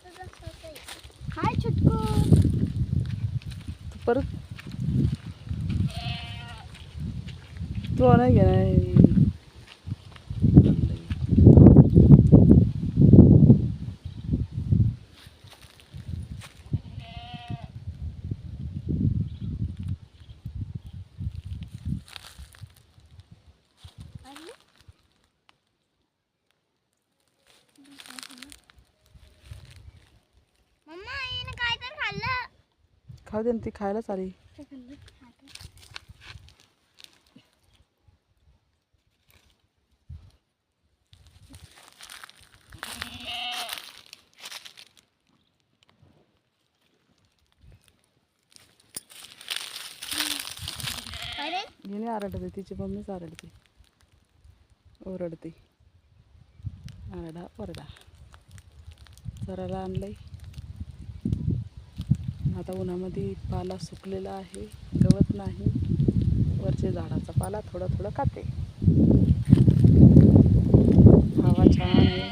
हाय छुटकू. परत तो नाही घेणार. मम्मा हिने काय तर खाल्लं. खाऊ दे ना, ती खायलाच आली. अरे हिने आरडते, तिची मम्मीच आरडते, ओरडते. आरडा ओरडा. चरायला आणलंय. आता उन्हामध्ये पाला सुकलेला आहे, गवत नाही. वरच्या झाडाचा पाला थोडा थोडा खाते. हवा छान आहे.